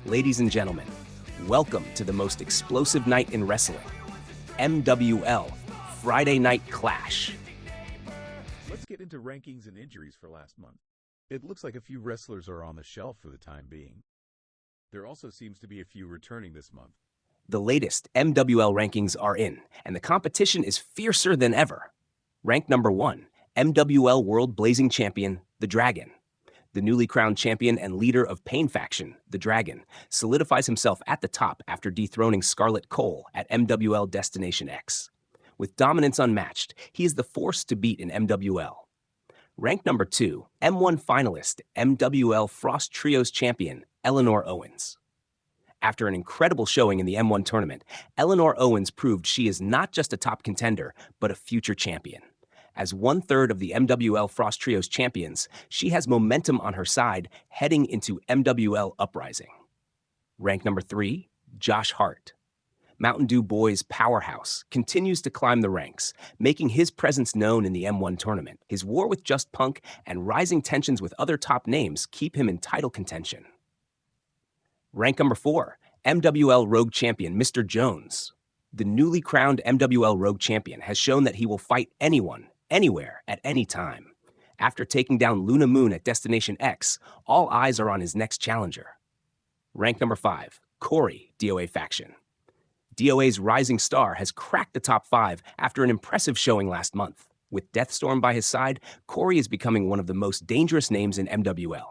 Ladies and gentlemen, welcome to the most explosive night in wrestling, MWL, Friday Night Clash. Let's get into rankings and injuries for last month. It looks like a few wrestlers are on the shelf for the time being. There also seems to be a few returning this month. The latest MWL rankings are in, and the competition is fiercer than ever. Rank number 1, MWL World Blazing Champion, The Dragon. The newly crowned champion and leader of Pain Faction, The Dragon, solidifies himself at the top after dethroning Scarlett Cole at MWL Destination X. With dominance unmatched, he is the force to beat in MWL. Rank number 2, M1 finalist, MWL Frost Trios champion, Eleanor Owens. After an incredible showing in the M1 tournament, Eleanor Owens proved she is not just a top contender, but a future champion. As one-third of the MWL Frost Trios champions, she has momentum on her side heading into MWL Uprising. Rank number 3, Josh Hart. Mountain Dew Boys' powerhouse continues to climb the ranks, making his presence known in the M1 tournament. His war with Just Punk and rising tensions with other top names keep him in title contention. Rank number 4, MWL Rogue Champion Mr. Jones. The newly crowned MWL Rogue Champion has shown that he will fight anyone, anywhere, at any time. After taking down Luna Moon at Destination X, all eyes are on his next challenger. Rank number 5, Corey, DOA Faction. DOA's rising star has cracked the top 5 after an impressive showing last month. With Deathstorm by his side, Corey is becoming one of the most dangerous names in MWL.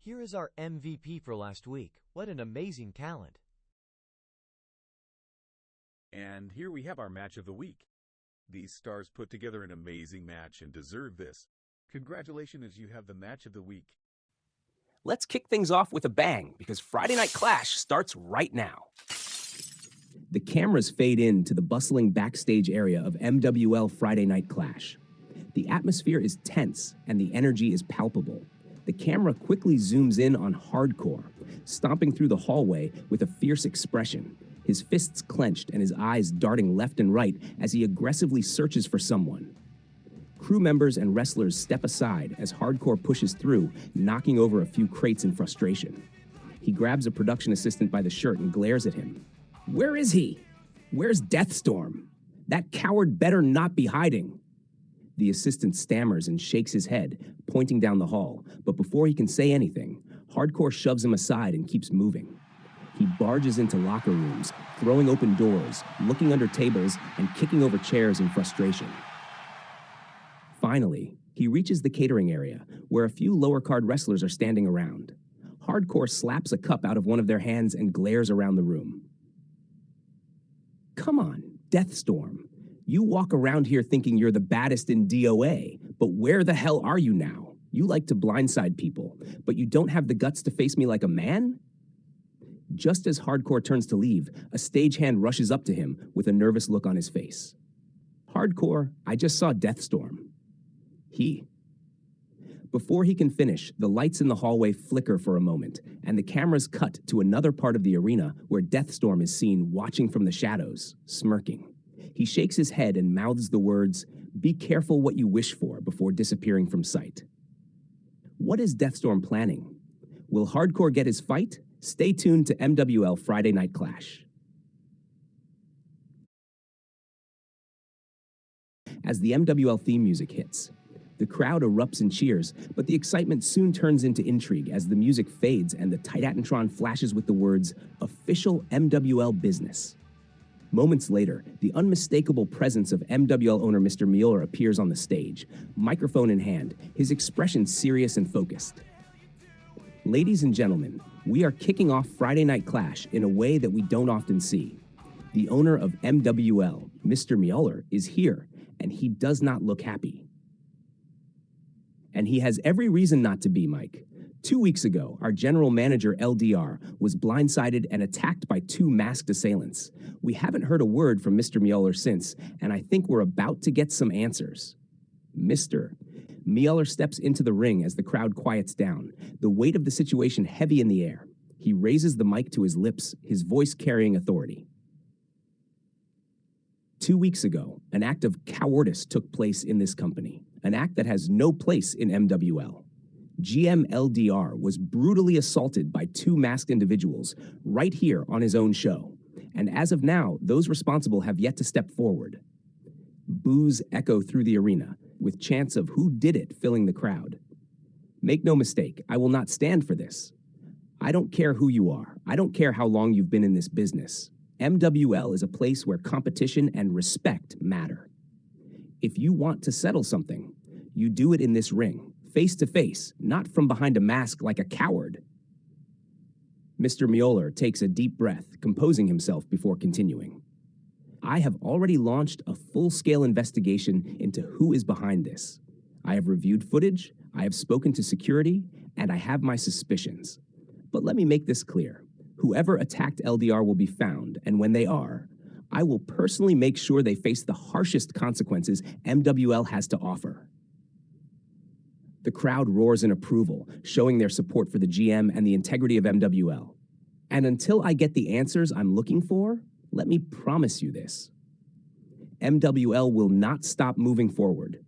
Here is our MVP for last week. What an amazing talent. And here we have our match of the week. These stars put together an amazing match and deserve this. Congratulations as you have the match of the week. Let's kick things off with a bang because Friday Night Clash starts right now. The cameras fade in to the bustling backstage area of MWL Friday Night Clash. The atmosphere is tense and the energy is palpable. The camera quickly zooms in on Hardcore, stomping through the hallway with a fierce expression, his fists clenched and his eyes darting left and right as he aggressively searches for someone. Crew members and wrestlers step aside as Hardcore pushes through, knocking over a few crates in frustration. He grabs a production assistant by the shirt and glares at him. "Where is he? Where's Deathstorm? That coward better not be hiding." The assistant stammers and shakes his head, pointing down the hall, but before he can say anything, Hardcore shoves him aside and keeps moving. He barges into locker rooms, throwing open doors, looking under tables, and kicking over chairs in frustration. Finally, he reaches the catering area, where a few lower-card wrestlers are standing around. Hardcore slaps a cup out of one of their hands and glares around the room. "Come on, Deathstorm. You walk around here thinking you're the baddest in DOA, but where the hell are you now? You like to blindside people, but you don't have the guts to face me like a man?" Just as Hardcore turns to leave, a stagehand rushes up to him with a nervous look on his face. "Hardcore, I just saw Deathstorm." Before he can finish, the lights in the hallway flicker for a moment, and the cameras cut to another part of the arena where Deathstorm is seen watching from the shadows, smirking. He shakes his head and mouths the words, "Be careful what you wish for," before disappearing from sight. What is Deathstorm planning? Will Hardcore get his fight? Stay tuned to MWL Friday Night Clash. As the MWL theme music hits, the crowd erupts in cheers, but the excitement soon turns into intrigue as the music fades and the Titanatron flashes with the words, "Official MWL Business." Moments later, the unmistakable presence of MWL owner Mr. Mueller appears on the stage, microphone in hand, his expression serious and focused. Ladies and gentlemen, we are kicking off Friday Night Clash in a way that we don't often see. The owner of MWL, Mr. Mueller, is here, and he does not look happy. And he has every reason not to be, Mike. 2 weeks ago, our general manager, LDR, was blindsided and attacked by 2 masked assailants. We haven't heard a word from Mr. Mueller since, and I think we're about to get some answers. Mr. Mueller steps into the ring as the crowd quiets down, the weight of the situation heavy in the air. He raises the mic to his lips, his voice carrying authority. 2 weeks ago, an act of cowardice took place in this company, an act that has no place in MWL. GM LDR was brutally assaulted by two masked individuals right here on his own show. And as of now, those responsible have yet to step forward. Boos echo through the arena, with chants of who did it filling the crowd. Make no mistake, I will not stand for this. I don't care who you are. I don't care how long you've been in this business. MWL is a place where competition and respect matter. If you want to settle something, you do it in this ring, face to face, not from behind a mask like a coward. Mr. Mueller takes a deep breath, composing himself before continuing. I have already launched a full-scale investigation into who is behind this. I have reviewed footage, I have spoken to security, and I have my suspicions. But let me make this clear. Whoever attacked LDR will be found, and when they are, I will personally make sure they face the harshest consequences MWL has to offer. The crowd roars in approval, showing their support for the GM and the integrity of MWL. And until I get the answers I'm looking for, let me promise you this. MWL will not stop moving forward.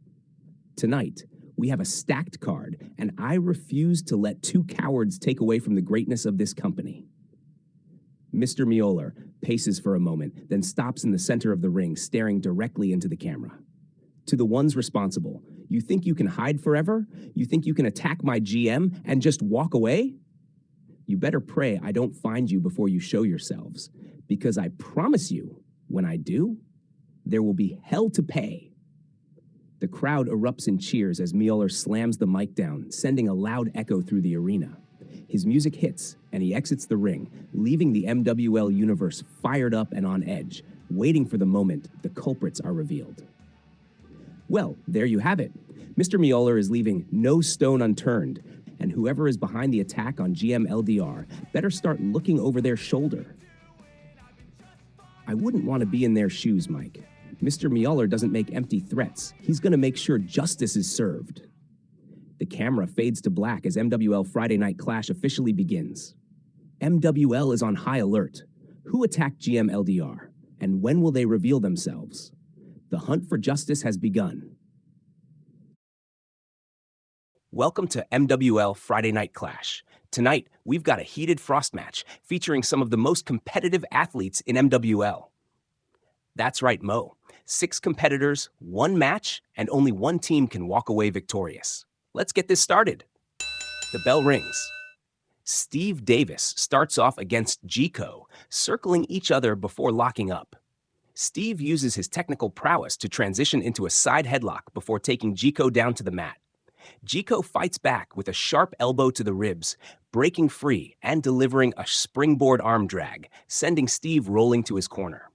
Tonight, we have a stacked card, and I refuse to let two cowards take away from the greatness of this company. Mr. Mueller paces for a moment, then stops in the center of the ring, staring directly into the camera. To the ones responsible, you think you can hide forever? You think you can attack my GM and just walk away? You better pray I don't find you before you show yourselves, because I promise you, when I do, there will be hell to pay. The crowd erupts in cheers as Mueller slams the mic down, sending a loud echo through the arena. His music hits, and he exits the ring, leaving the MWL universe fired up and on edge, waiting for the moment the culprits are revealed. Well, there you have it. Mr. Mueller is leaving no stone unturned, and whoever is behind the attack on GM LDR better start looking over their shoulder. I wouldn't want to be in their shoes, Mike. Mr. Mueller doesn't make empty threats. He's going to make sure justice is served. The camera fades to black as MWL Friday Night Clash officially begins. MWL is on high alert. Who attacked GM LDR? And when will they reveal themselves? The hunt for justice has begun. Welcome to MWL Friday Night Clash. Tonight, we've got a heated frost match featuring some of the most competitive athletes in MWL. That's right, Mo. 6 competitors, 1 match, and only 1 team can walk away victorious. Let's get this started. The bell rings. Steve Davis starts off against Gico, circling each other before locking up. Steve uses his technical prowess to transition into a side headlock before taking Gico down to the mat. Gico fights back with a sharp elbow to the ribs, breaking free and delivering a springboard arm drag, sending Steve rolling to his corner.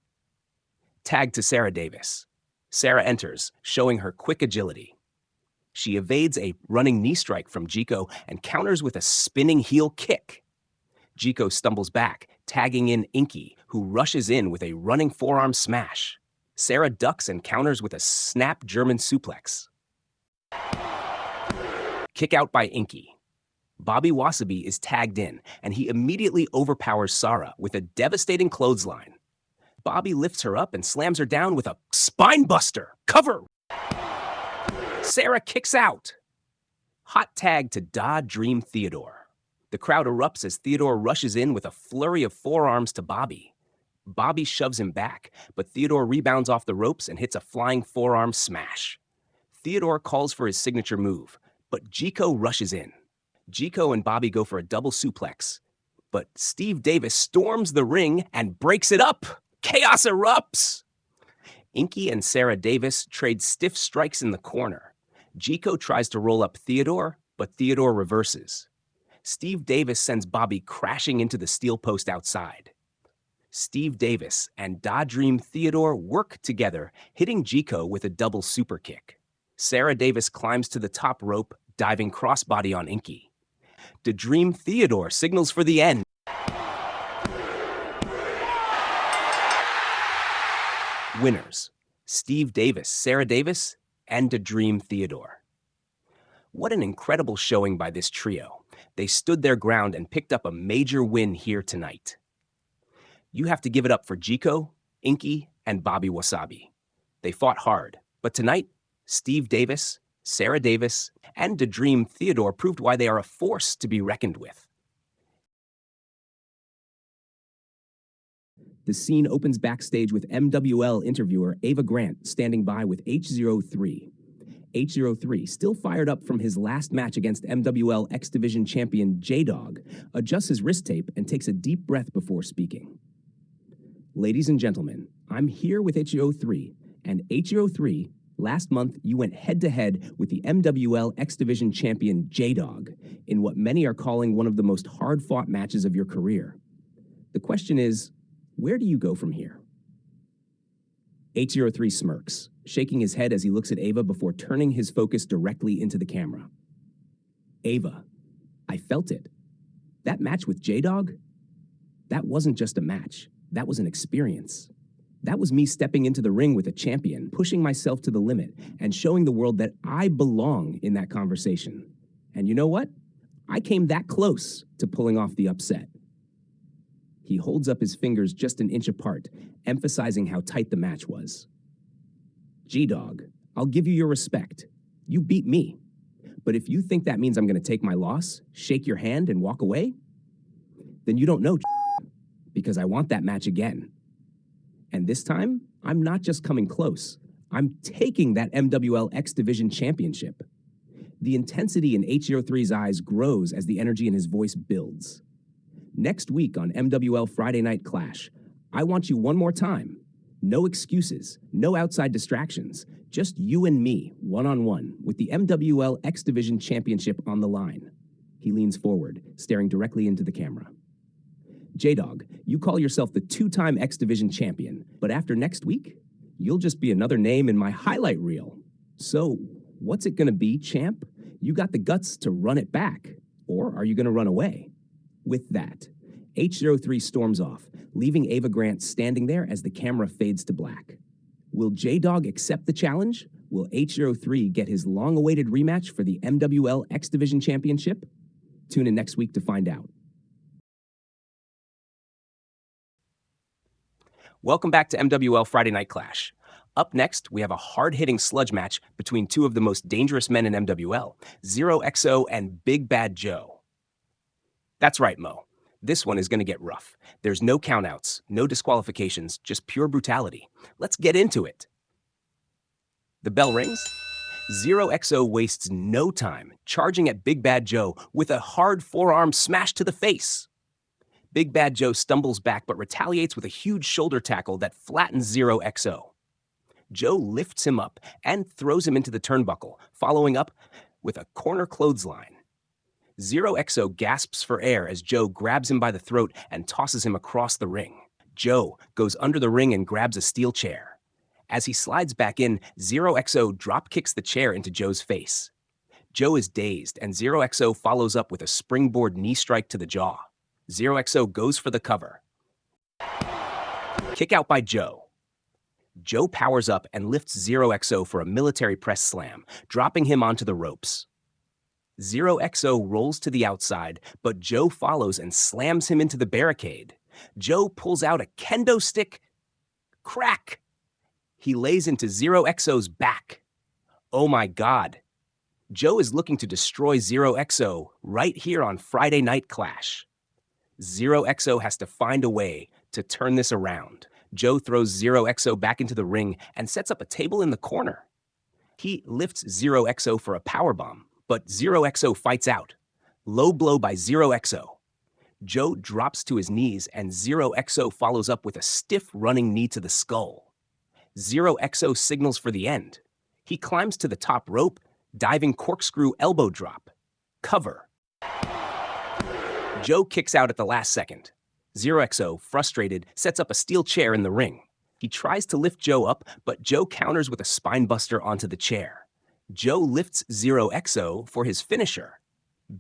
Tag to Sarah Davis. Sarah enters, showing her quick agility. She evades a running knee strike from Gico and counters with a spinning heel kick. Gico stumbles back, tagging in Inky, who rushes in with a running forearm smash. Sarah ducks and counters with a snap German suplex. Kick out by Inky. Bobby Wasabi is tagged in, and he immediately overpowers Sarah with a devastating clothesline. Bobby lifts her up and slams her down with a spine buster. Cover! Sarah kicks out. Hot tag to Da Dream Theodore. The crowd erupts as Theodore rushes in with a flurry of forearms to Bobby. Bobby shoves him back, but Theodore rebounds off the ropes and hits a flying forearm smash. Theodore calls for his signature move, but Gico rushes in. Gico and Bobby go for a double suplex, but Steve Davis storms the ring and breaks it up. Chaos erupts. Inky and Sarah Davis trade stiff strikes in the corner. Gico tries to roll up Theodore, but Theodore reverses. Steve Davis sends Bobby crashing into the steel post outside. Steve Davis and Da Dream Theodore work together, hitting Gico with a double super kick. Sarah Davis climbs to the top rope, diving crossbody on Inky. Da Dream Theodore signals for the end. Winners: Steve Davis, Sarah Davis, and Da Dream Theodore. What an incredible showing by this trio. They stood their ground and picked up a major win here tonight. You have to give it up for Gico, Inky, and Bobby Wasabi. They fought hard, but tonight, Steve Davis, Sarah Davis, and Dream Theodore proved why they are a force to be reckoned with. The scene opens backstage with MWL interviewer Ava Grant standing by with H03. H03, still fired up from his last match against MWL X Division champion J-Dog, adjusts his wrist tape and takes a deep breath before speaking. Ladies and gentlemen, I'm here with H03, and H03, last month you went head-to-head with the MWL X Division champion J-Dog in what many are calling one of the most hard-fought matches of your career. The question is, where do you go from here? H03 smirks, shaking his head as he looks at Ava before turning his focus directly into the camera. Ava, I felt it. That match with J-Dog? That wasn't just a match. That was an experience. That was me stepping into the ring with a champion, pushing myself to the limit, and showing the world that I belong in that conversation. And you know what? I came that close to pulling off the upset. He holds up his fingers just an inch apart, emphasizing how tight the match was. G-Dog, I'll give you your respect. You beat me. But if you think that means I'm going to take my loss, shake your hand, and walk away, then you don't know, because I want that match again. And this time, I'm not just coming close. I'm taking that MWL X Division Championship. The intensity in H03's eyes grows as the energy in his voice builds. Next week on MWL Friday Night Clash, I want you one more time. No excuses, no outside distractions, just you and me, one-on-one, with the MWL X Division Championship on the line. He leans forward, staring directly into the camera. J-Dog, you call yourself the two-time X Division champion, but after next week, you'll just be another name in my highlight reel. So, what's it gonna be, champ? You got the guts to run it back, or are you gonna run away? With that, H03 storms off, leaving Ava Grant standing there as the camera fades to black. Will J-Dog accept the challenge? Will H03 get his long-awaited rematch for the MWL X Division Championship? Tune in next week to find out. Welcome back to MWL Friday Night Clash. Up next, we have a hard-hitting sludge match between two of the most dangerous men in MWL, Zero XO and Big Bad Joe. That's right, Mo. This one is going to get rough. There's no countouts, no disqualifications, just pure brutality. Let's get into it. The bell rings. Zero XO wastes no time, charging at Big Bad Joe with a hard forearm smash to the face. Big Bad Joe stumbles back but retaliates with a huge shoulder tackle that flattens Zero XO. Joe lifts him up and throws him into the turnbuckle, following up with a corner clothesline. Zero XO gasps for air as Joe grabs him by the throat and tosses him across the ring. Joe goes under the ring and grabs a steel chair. As he slides back in, Zero XO drop kicks the chair into Joe's face. Joe is dazed, and Zero XO follows up with a springboard knee strike to the jaw. Zero XO goes for the cover. Kick out by Joe. Joe powers up and lifts Zero XO for a military press slam, dropping him onto the ropes. Zero XO rolls to the outside, but Joe follows and slams him into the barricade. Joe pulls out a kendo stick. Crack! He lays into Zero XO's back. Oh my God. Joe is looking to destroy Zero XO right here on Friday Night Clash. Zero XO has to find a way to turn this around. Joe throws Zero XO back into the ring and sets up a table in the corner. He lifts Zero XO for a powerbomb, but Zero XO fights out. Low blow by Zero XO. Joe drops to his knees and Zero XO follows up with a stiff running knee to the skull. Zero XO signals for the end. He climbs to the top rope, diving corkscrew elbow drop. Cover. Joe kicks out at the last second. Zero XO, frustrated, sets up a steel chair in the ring. He tries to lift Joe up, but Joe counters with a spinebuster onto the chair. Joe lifts Zero XO for his finisher.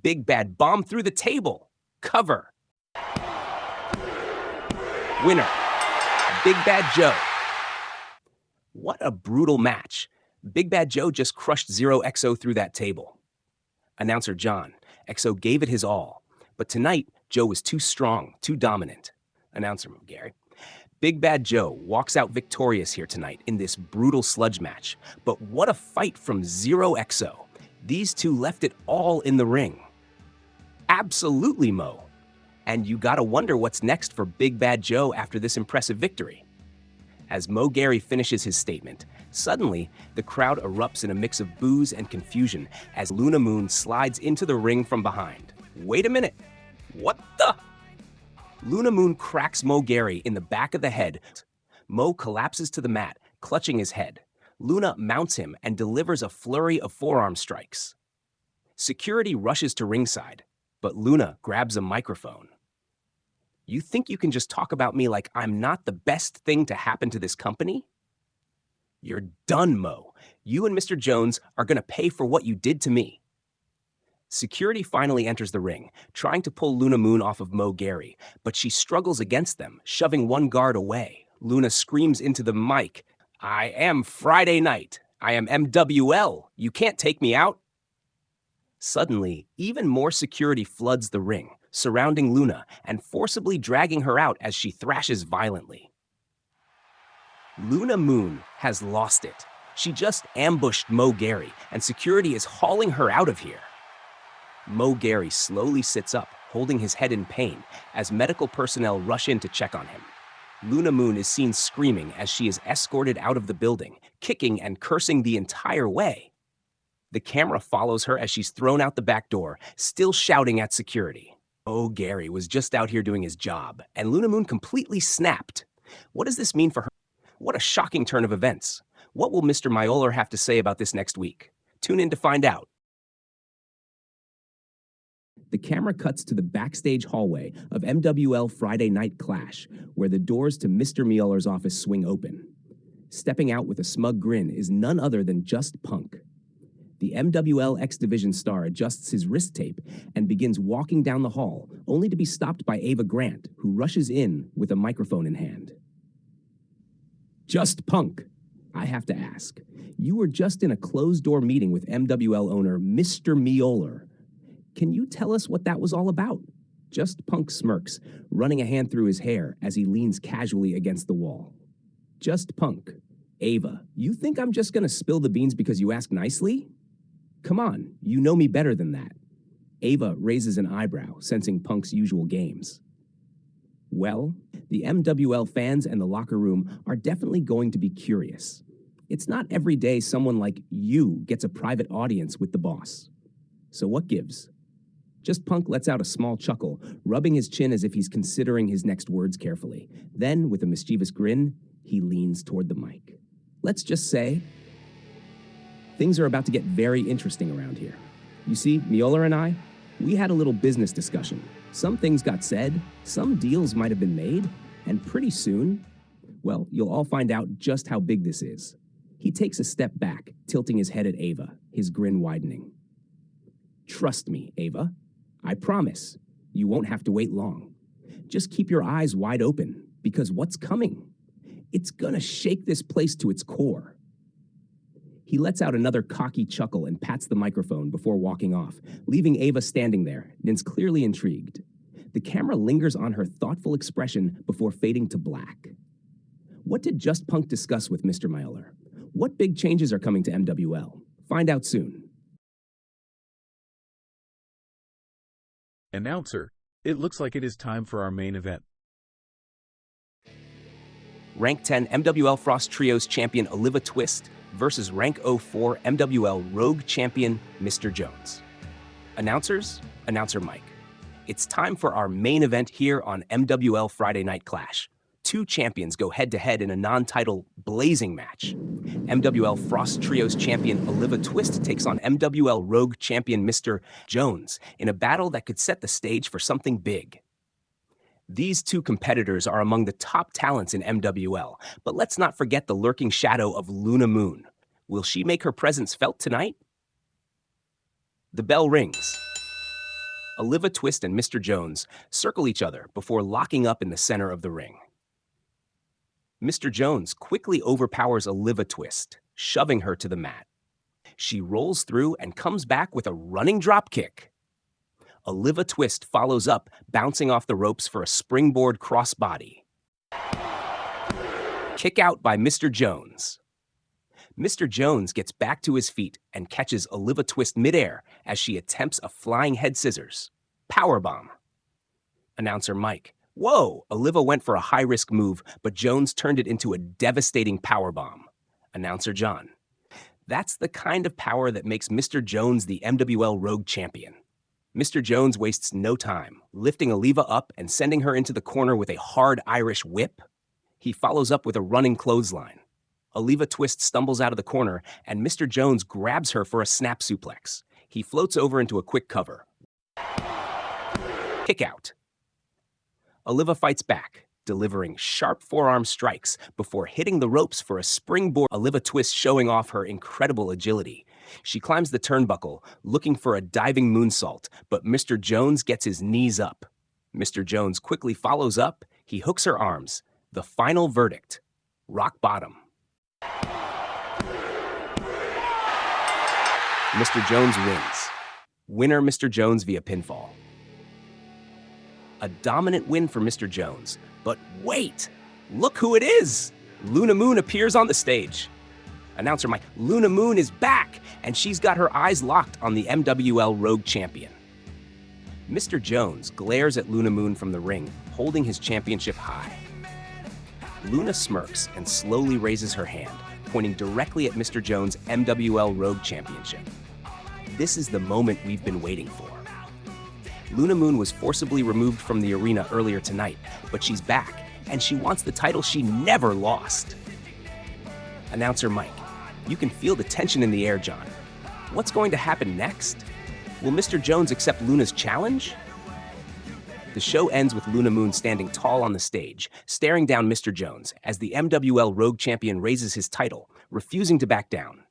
Big Bad bomb through the table. Cover. Winner, Big Bad Joe. What a brutal match. Big Bad Joe just crushed Zero XO through that table. Announcer John, XO gave it his all. But tonight, Joe was too strong, too dominant. Announcer Gary. Big Bad Joe walks out victorious here tonight in this brutal sludge match. But what a fight from Zero XO. These two left it all in the ring. Absolutely, Mo. And you gotta wonder what's next for Big Bad Joe after this impressive victory. As Mo Gary finishes his statement, suddenly the crowd erupts in a mix of boos and confusion as Luna Moon slides into the ring from behind. Wait a minute. What the? Luna Moon cracks Mo Gary in the back of the head. Mo collapses to the mat, clutching his head. Luna mounts him and delivers a flurry of forearm strikes. Security rushes to ringside, but Luna grabs a microphone. You think you can just talk about me like I'm not the best thing to happen to this company? You're done, Mo. You and Mr. Jones are gonna pay for what you did to me. Security finally enters the ring, trying to pull Luna Moon off of Mo Gary, but she struggles against them, shoving one guard away. Luna screams into the mic, "I am Friday Night. I am MWL. You can't take me out." Suddenly, even more security floods the ring, surrounding Luna and forcibly dragging her out as she thrashes violently. Luna Moon has lost it. She just ambushed Mo Gary, and security is hauling her out of here. Mo Gary slowly sits up, holding his head in pain, as medical personnel rush in to check on him. Luna Moon is seen screaming as she is escorted out of the building, kicking and cursing the entire way. The camera follows her as she's thrown out the back door, still shouting at security. Mo Gary was just out here doing his job, and Luna Moon completely snapped. What does this mean for her? What a shocking turn of events. What will Mr. MWL have to say about this next week? Tune in to find out. The camera cuts to the backstage hallway of MWL Friday Night Clash, where the doors to Mr. Mueller's office swing open. Stepping out with a smug grin is none other than Just Punk. The MWL X Division star adjusts his wrist tape and begins walking down the hall, only to be stopped by Ava Grant, who rushes in with a microphone in hand. Just Punk, I have to ask. You were just in a closed-door meeting with MWL owner Mr. Mueller. Can you tell us what that was all about? Just Punk smirks, running a hand through his hair as he leans casually against the wall. Just Punk. Ava, you think I'm just gonna spill the beans because you ask nicely? Come on, you know me better than that. Ava raises an eyebrow, sensing Punk's usual games. Well, the MWL fans and the locker room are definitely going to be curious. It's not every day someone like you gets a private audience with the boss. So what gives? Just Punk lets out a small chuckle, rubbing his chin as if he's considering his next words carefully. Then, with a mischievous grin, he leans toward the mic. Let's just say, things are about to get very interesting around here. You see, Mueller and I, we had a little business discussion. Some things got said, some deals might have been made, and pretty soon, well, you'll all find out just how big this is. He takes a step back, tilting his head at Ava, his grin widening. Trust me, Ava. I promise, you won't have to wait long. Just keep your eyes wide open, because what's coming? It's gonna shake this place to its core. He lets out another cocky chuckle and pats the microphone before walking off, leaving Ava standing there, Nins clearly intrigued. The camera lingers on her thoughtful expression before fading to black. What did Just Punk discuss with Mr. Mueller? What big changes are coming to MWL? Find out soon. Announcer, it looks like it is time for our main event. Rank 10 MWL Frost Trios champion Oliva Twist versus Rank 04 MWL Rogue champion Mr. Jones. Announcers, Announcer Mike. It's time for our main event here on MWL Friday Night Clash. Two champions go head-to-head in a non-title blazing match. MWL Frost Trios champion Oliva Twist takes on MWL Rogue champion Mr. Jones in a battle that could set the stage for something big. These two competitors are among the top talents in MWL, but let's not forget the lurking shadow of Luna Moon. Will she make her presence felt tonight? The bell rings. Oliva Twist and Mr. Jones circle each other before locking up in the center of the ring. Mr. Jones quickly overpowers Oliva Twist, shoving her to the mat. She rolls through and comes back with a running drop kick. Oliva Twist follows up, bouncing off the ropes for a springboard crossbody. Kick out by Mr. Jones. Mr. Jones gets back to his feet and catches Oliva Twist midair as she attempts a flying head scissors. Powerbomb. Announcer Mike. Whoa! Oliva went for a high-risk move, but Jones turned it into a devastating powerbomb. Announcer John. That's the kind of power that makes Mr. Jones the MWL Rogue Champion. Mr. Jones wastes no time, lifting Oliva up and sending her into the corner with a hard Irish whip. He follows up with a running clothesline. Oliva Twist stumbles out of the corner, and Mr. Jones grabs her for a snap suplex. He floats over into a quick cover. Kick out. Oliva fights back, delivering sharp forearm strikes before hitting the ropes for a springboard. Oliva Twist showing off her incredible agility. She climbs the turnbuckle, looking for a diving moonsault, but Mr. Jones gets his knees up. Mr. Jones quickly follows up. He hooks her arms. The final verdict. Rock bottom. Mr. Jones wins. Winner Mr. Jones via pinfall. A dominant win for Mr. Jones. But wait! Look who it is! Luna Moon appears on the stage. Announcer Mike, Luna Moon is back, and she's got her eyes locked on the MWL Rogue Champion. Mr. Jones glares at Luna Moon from the ring, holding his championship high. Luna smirks and slowly raises her hand, pointing directly at Mr. Jones' MWL Rogue Championship. This is the moment we've been waiting for. Luna Moon was forcibly removed from the arena earlier tonight, but she's back, and she wants the title she never lost. Announcer Mike, you can feel the tension in the air, John. What's going to happen next? Will Mr. Jones accept Luna's challenge? The show ends with Luna Moon standing tall on the stage, staring down Mr. Jones as the MWL Rogue Champion raises his title, refusing to back down.